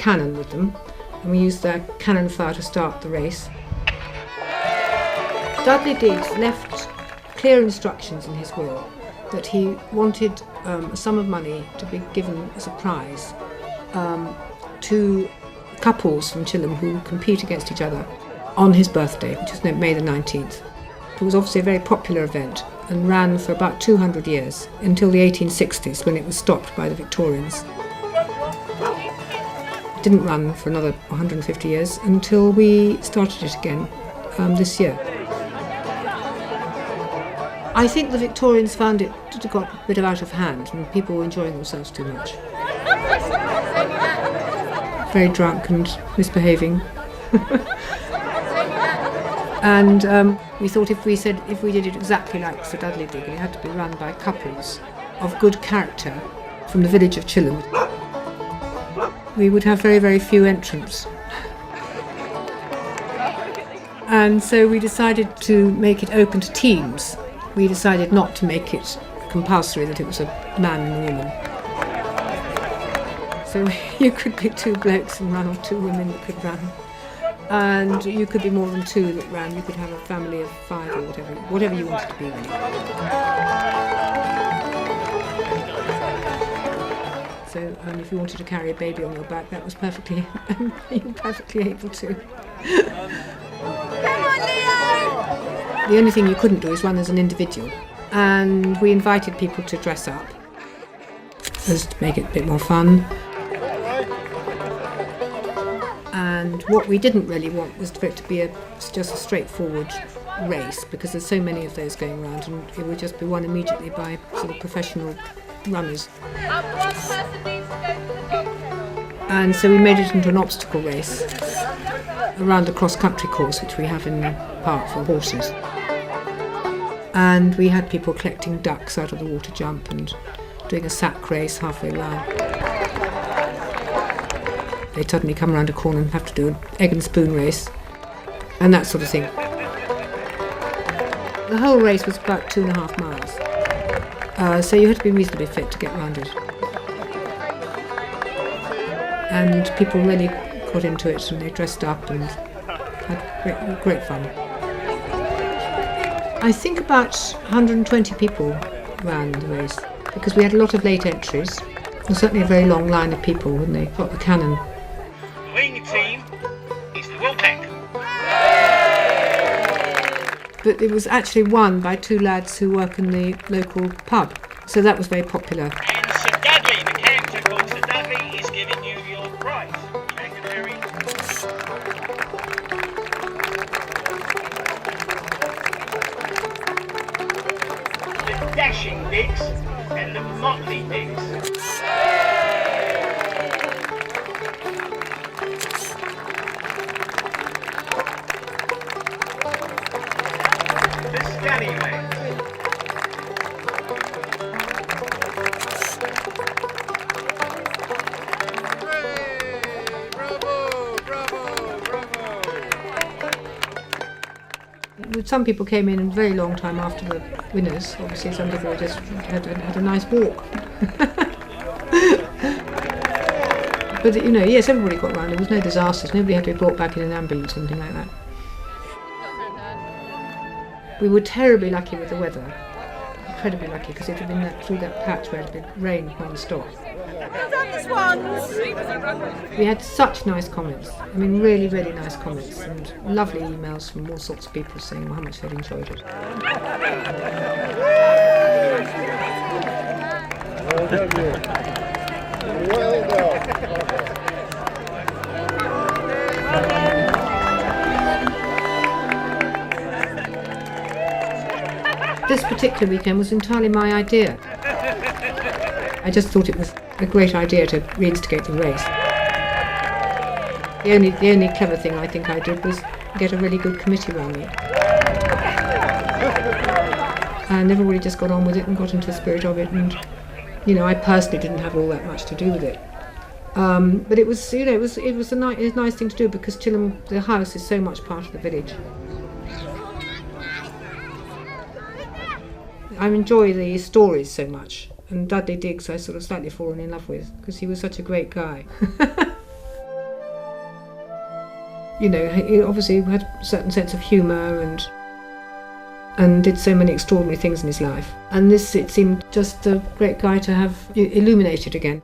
cannon with them, and we used their cannon fire to start the race. Dudley Digges left clear instructions in his will that he wanted a sum of money to be given as a prize to couples from Chilham who compete against each other on his birthday, which is May the 19th. It was obviously a very popular event and ran for about 200 years until the 1860s, when it was stopped by the Victorians. It didn't run for another 150 years until we started it again this year. I think the Victorians found it got a bit out of hand and people were enjoying themselves too much. Very drunk and misbehaving. And we thought if we did it exactly like Sir Dudley did, it had to be run by couples of good character from the village of Chilham, we would have very, very few entrants. And so we decided to make it open to teams. We decided not to make it compulsory that it was a man and a woman. So you could be two blokes and run, or two women that could run. And you could be more than two that ran. You could have a family of 5 or whatever you wanted to be, really. So if you wanted to carry a baby on your back, that was perfectly able to. The only thing you couldn't do is run as an individual. And we invited people to dress up, just to make it a bit more fun. And what we didn't really want was for it to be just a straightforward race, because there's so many of those going around, and it would just be won immediately by sort of professional runners. And so we made it into an obstacle race around a cross-country course which we have in the park for horses. And we had people collecting ducks out of the water jump and doing a sack race halfway round. They'd suddenly come around a corner and have to do an egg and spoon race and that sort of thing. The whole race was about 2.5 miles. So you had to be reasonably fit to get round it. And people really got into it, and they dressed up and had great fun. I think about 120 people ran the race, because we had a lot of late entries, and certainly a very long line of people when they got the cannon. The winning team is the World Bank. But it was actually won by 2 lads who work in the local pub, so that was very popular. And Sir Dudley, the character called Sir Dudley, is giving you your prize. Thank you, Mary. The dashing Diggs and the motley Diggs. The Scallywags. Some people came in a very long time after the winners. Obviously, some people just had a nice walk. But yes, everybody got round. There was no disasters. Nobody had to be brought back in an ambulance or anything like that. We were terribly lucky with the weather. Incredibly lucky, because it had been through that patch where it had been rained non-stop. We had such nice comments. I mean, really, really nice comments, and lovely emails from all sorts of people saying how much they'd enjoyed it. Well done, you. Well done. This particular weekend was entirely my idea. I just thought it was a great idea to reinstigate the race. The only clever thing I think I did was get a really good committee around me. And everybody just got on with it and got into the spirit of it, and I personally didn't have all that much to do with it. But it was a nice thing to do, because Chilham, the house, is so much part of the village. I enjoy the stories so much, and Dudley Digges I sort of slightly fallen in love with, because he was such a great guy. You know, he obviously had a certain sense of humour and did so many extraordinary things in his life. And this, it seemed just a great guy to have illuminated again.